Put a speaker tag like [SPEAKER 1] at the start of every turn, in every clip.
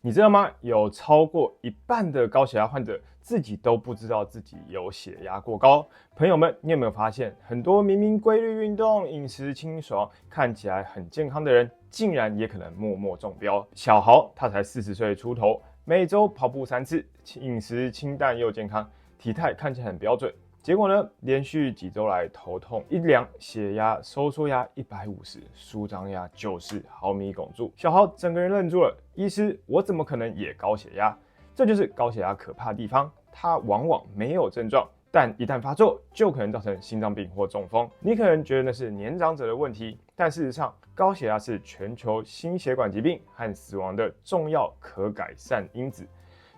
[SPEAKER 1] 你知道吗？有超过一半的高血压患者自己都不知道自己有血压过高。朋友们，你有没有发现，很多明明规律运动、饮食清爽、看起来很健康的人，竟然也可能默默中标？小豪他才40岁出头，每周跑步3次，饮食清淡又健康，体态看起来很标准。结果呢，连续几周来头痛，一量血压、收缩压150，舒张压90毫米汞柱。小豪整个人愣住了，医师，我怎么可能也高血压？这就是高血压可怕的地方，它往往没有症状，但一旦发作，就可能造成心脏病或中风。你可能觉得那是年长者的问题，但事实上，高血压是全球心血管疾病和死亡的重要可改善因子。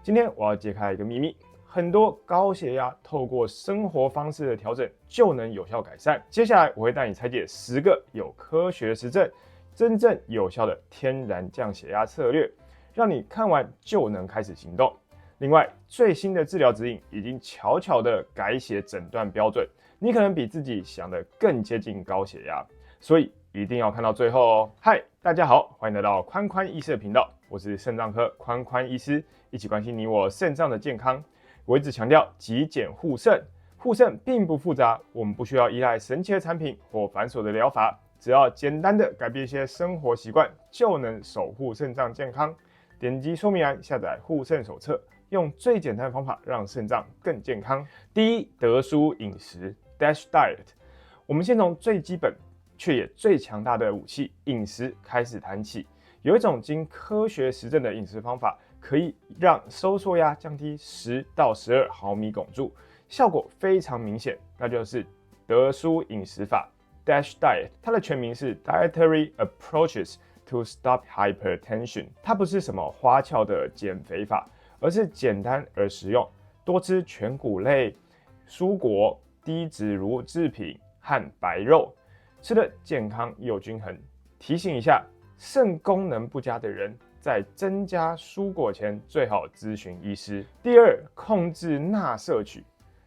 [SPEAKER 1] 今天我要揭开一个秘密。很多高血压透过生活方式的调整就能有效改善。接下来我会带你拆解10个有科学实证、真正有效的天然降血压策略，让你看完就能开始行动。另外，最新的治疗指引已经悄悄的改写诊断标准，你可能比自己想的更接近高血压，所以一定要看到最后哦。嗨，大家好，欢迎来到宽宽医师的频道，我是肾脏科宽宽医师，一起关心你我肾脏的健康。我一直强调极简护肾，护肾并不复杂，我们不需要依赖神奇的产品或繁琐的疗法，只要简单的改变一些生活习惯，就能守护肾脏健康。点击说明栏下载护肾手册，用最简单的方法让肾脏更健康。第一，德叔饮食 （Dash Diet）。我们先从最基本却也最强大的武器饮食开始谈起。有一种经科学实证的饮食方法，可以让收缩压降低10到12毫米汞柱，效果非常明显，那就是德叔饮食法 （Dash Diet）。它的全名是 Dietary Approaches to Stop Hypertension。它不是什么花俏的减肥法，而是简单而实用，多吃全谷类、蔬果、低脂乳制品和白肉，吃得健康又均衡。提醒一下，肾功能不佳的人，在增加蔬果前最好咨询医师。第二，控制钠摄取。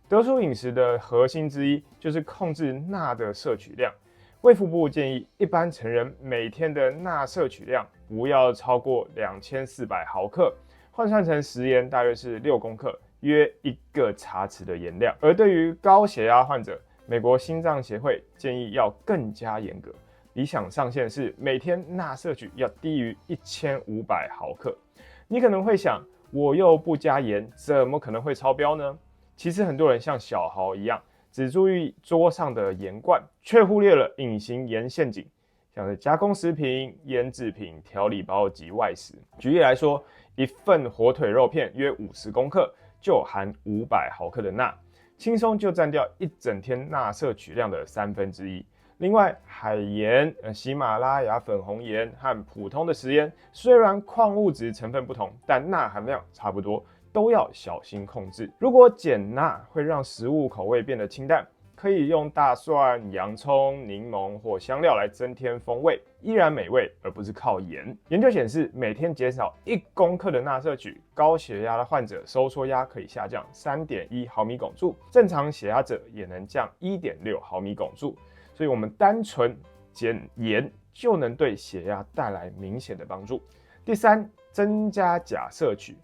[SPEAKER 1] 德叔饮食的核心之一就是控制钠的摄取量。卫福部建议，一般成人每天的钠摄取量不要超过2400毫克，换算成食盐大约是6公克，约1个茶匙的盐量。而对于高血压患者，美国心脏协会建议要更加严格。理想上限是每天钠摄取要低于1500毫克。你可能会想，我又不加盐，怎么可能会超标呢？其实很多人像小豪一样，只注意桌上的盐罐，却忽略了隐形盐陷阱，像是加工食品、腌制品、调理包及外食。举例来说，一份火腿肉片约50公克，就含500毫克的钠，轻松就占掉一整天钠摄取量的1/3。另外，海盐、喜马拉雅粉红盐和普通的食盐，虽然矿物质成分不同，但钠含量差不多，都要小心控制。如果减钠会让食物口味变得清淡，可以用大蒜、洋葱、柠檬或香料来增添风味，依然美味，而不是靠盐。研究显示，每天减少1公克的钠摄取，高血压的患者收缩压可以下降3.1毫米汞柱，正常血压者也能降1.6毫米汞柱。所以我们单纯减盐就能对血压带来明显的帮助。第三，增加钾摄取。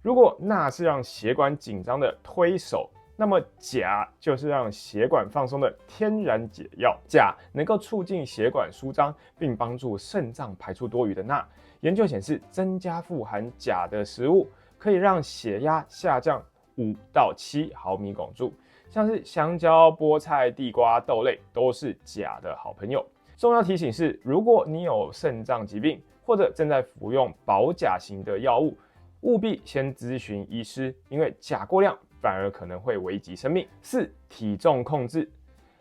[SPEAKER 1] 如果钠是让血管紧张的推手，那么钾就是让血管放松的天然解药。钾能够促进血管舒张，并帮助肾脏排出多余的钠。研究显示，增加富含钾的食物可以让血压下降5到7毫米汞柱。像是香蕉、菠菜、地瓜、豆类都是钾的好朋友。重要提醒是，如果你有肾脏疾病或者正在服用保钾型的药物，务必先咨询医师，因为钾过量反而可能会危及生命。4. 体重控制。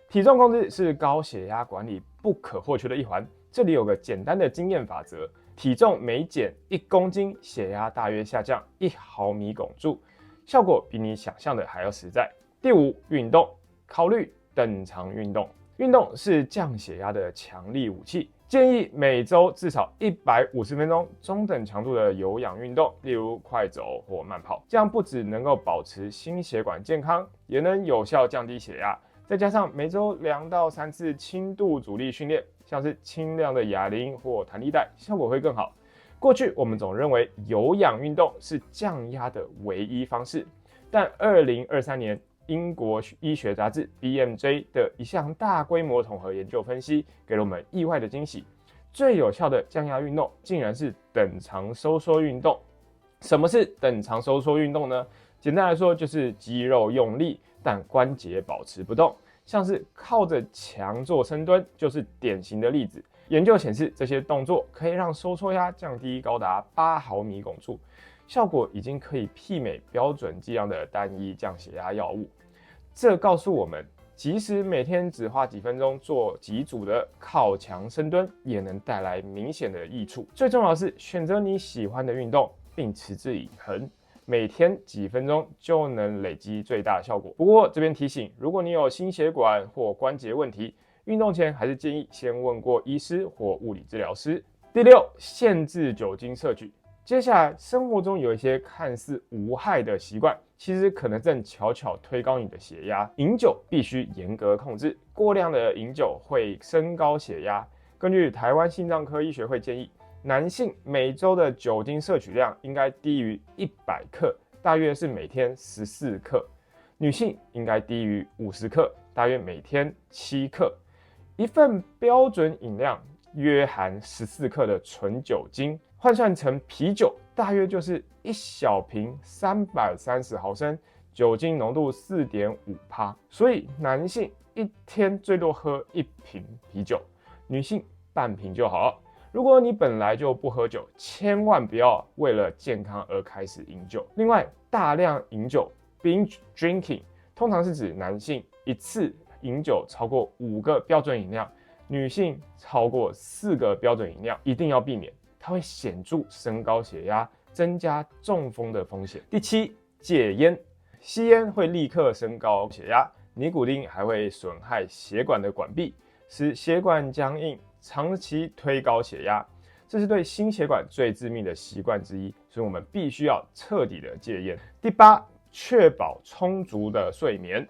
[SPEAKER 1] 体重控制是高血压管理不可或缺的一环。这里有个简单的经验法则：体重每减1公斤，血压大约下降1毫米汞柱，效果比你想象的还要实在。第5，运动。考虑等长运动。运动是降血压的强力武器，建议每周至少150分钟中等强度的有氧运动，例如快走或慢跑。这样不只能够保持心血管健康，也能有效降低血压。再加上每周2到3次轻度阻力训练，像是轻量的哑铃或弹力带，效果会更好。过去我们总认为有氧运动是降压的唯一方式，但2023年英国医学杂志 BMJ 的一项大规模统合研究分析，给了我们意外的惊喜。最有效的降压运动竟然是等长收缩运动。什么是等长收缩运动呢？简单来说，就是肌肉用力，但关节保持不动，像是靠着墙做深蹲，就是典型的例子。研究显示，这些动作可以让收缩压降低高达8毫米汞柱，效果已经可以媲美标准剂量的单一降血压药物。这告诉我们，即使每天只花几分钟做几组的靠墙深蹲，也能带来明显的益处。最重要的是，选择你喜欢的运动，并持之以恒。每天几分钟就能累积最大的效果。不过这边提醒，如果你有心血管或关节问题，运动前还是建议先问过医师或物理治疗师。第六，限制酒精摄取。接下来，生活中有一些看似无害的习惯，其实可能正悄悄推高你的血压。饮酒必须严格控制，过量的饮酒会升高血压。根据台湾心脏科医学会建议，男性每周的酒精摄取量应该低于100克，大约是每天14克；女性应该低于50克，大约每天7克。一份标准饮料约含14克的纯酒精，换算成啤酒，大约就是1小瓶330毫升，酒精浓度4.5%。所以男性一天最多喝1瓶啤酒，女性半瓶就好了。如果你本来就不喝酒，千万不要为了健康而开始饮酒。另外，大量饮酒 （binge drinking） 通常是指男性一次饮酒超过5个标准饮料，女性超过4个标准饮料，一定要避免，它会显著升高血压，增加中风的风险。第七，戒烟。吸烟会立刻升高血压，尼古丁还会损害血管的管壁，使血管僵硬，长期推高血压，这是对心血管最致命的习惯之一，所以我们必须要彻底的戒烟。第八，确保充足的睡眠。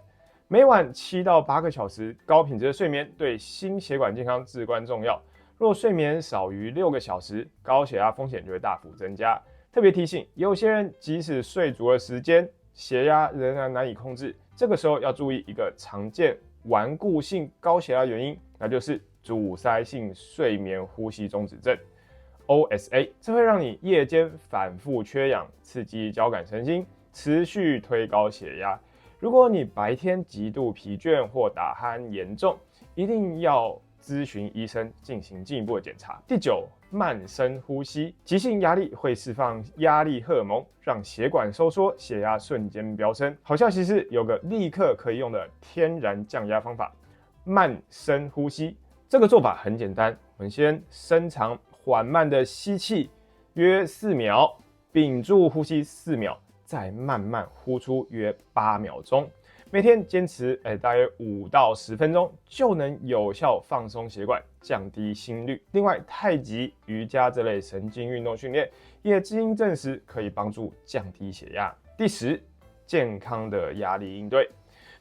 [SPEAKER 1] 每晚7到8个小时高品质的睡眠对心血管健康至关重要。若睡眠少于6个小时，高血压风险就会大幅增加。特别提醒，有些人即使睡足了时间，血压仍然难以控制。这个时候要注意一个常见顽固性高血压原因，那就是阻塞性睡眠呼吸中止症 （OSA）。这会让你夜间反复缺氧，刺激交感神经，持续推高血压。如果你白天极度疲倦或打鼾严重，一定要咨询医生进行进一步的检查。第九，慢深呼吸。急性压力会释放压力荷尔蒙，让血管收缩，血压瞬间飙升。好消息是有个立刻可以用的天然降压方法——慢深呼吸。这个做法很简单，我们先深长缓慢的吸气，约4秒，屏住呼吸4秒。再慢慢呼出约8秒钟，每天坚持大约5到10分钟，就能有效放松血管，降低心率。另外，太极、瑜伽这类神经运动训练也经证实可以帮助降低血压。第10，健康的压力应对。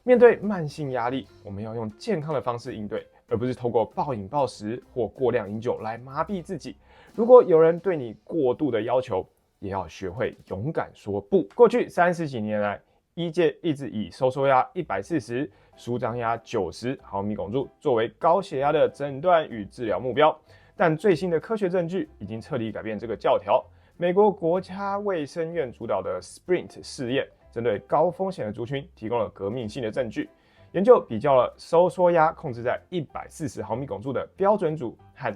[SPEAKER 1] 面对慢性压力，我们要用健康的方式应对，而不是透过暴饮暴食或过量饮酒来麻痹自己。如果有人对你过度的要求，也要学会勇敢说不。过去30几年来，医界一直以收缩压140、舒张压90毫米汞柱作为高血压的诊断与治疗目标，但最新的科学证据已经彻底改变这个教条。美国国家卫生院主导的 SPRINT 试验，针对高风险的族群提供了革命性的证据。研究比较了收缩压控制在140毫米汞柱的标准组和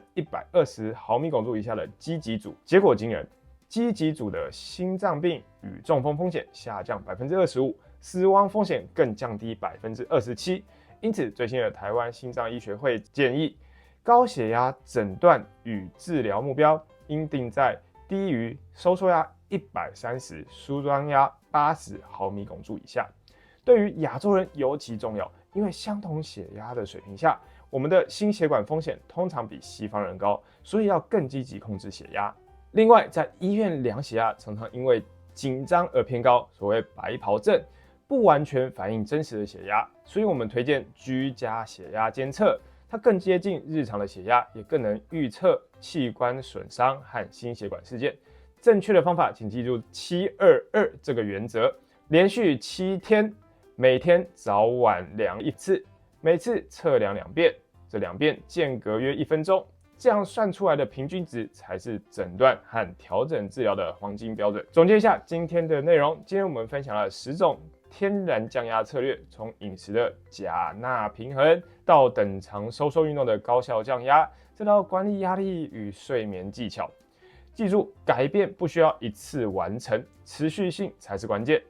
[SPEAKER 1] 120毫米汞柱以下的积极组，结果惊人。积极组的心脏病与中风风险下降25%，死亡风险更降低27%。因此，最新的台湾心脏医学会建议，高血压诊断与治疗目标应定在低于收缩压130、舒张压80毫米汞柱以下。对于亚洲人尤其重要，因为相同血压的水平下，我们的心血管风险通常比西方人高，所以要更积极控制血压。另外，在医院量血压常常因为紧张而偏高，所谓白袍症，不完全反映真实的血压，所以我们推荐居家血压监测，它更接近日常的血压，也更能预测器官损伤和心血管事件。正确的方法，请记住722这个原则，连续7天，每天早晚量1次，每次测量2遍，这2遍间隔约1分钟，这样算出来的平均值才是诊断和调整治疗的黄金标准。总结一下今天的内容，今天我们分享了10种天然降压策略，从饮食的钾钠平衡到等长收缩运动的高效降压，再到管理压力与睡眠技巧。记住，改变不需要一次完成，持续性才是关键。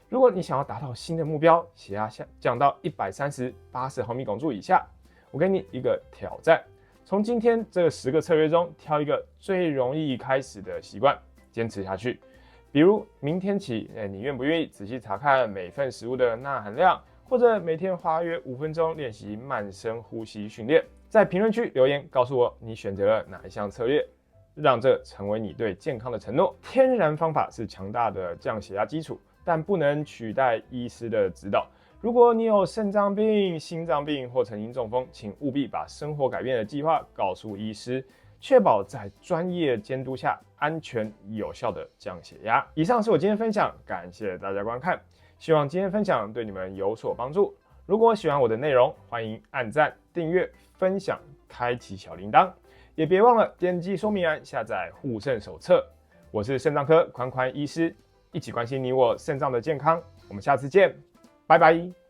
[SPEAKER 1] 如果你想要达到新的目标，血压降到130/80毫米汞柱以下，我给你一个挑战，从今天这10个策略中挑一个最容易开始的习惯，坚持下去。比如明天起，你愿不愿意仔细查看每份食物的钠含量，或者每天花约5分钟练习慢深呼吸训练？在评论区留言告诉我你选择了哪一项策略，让这成为你对健康的承诺。天然方法是强大的降血压基础，但不能取代医师的指导。如果你有肾脏病、心脏病或曾经中风，请务必把生活改变的计划告诉医师，确保在专业监督下安全有效的降血压。以上是我今天分享，感谢大家观看，希望今天分享对你们有所帮助。如果喜欢我的内容，欢迎按赞、订阅、分享、开启小铃铛，也别忘了点击说明栏下载护肾手册。我是肾脏科宽宽医师，一起关心你我肾脏的健康。我们下次见，拜拜。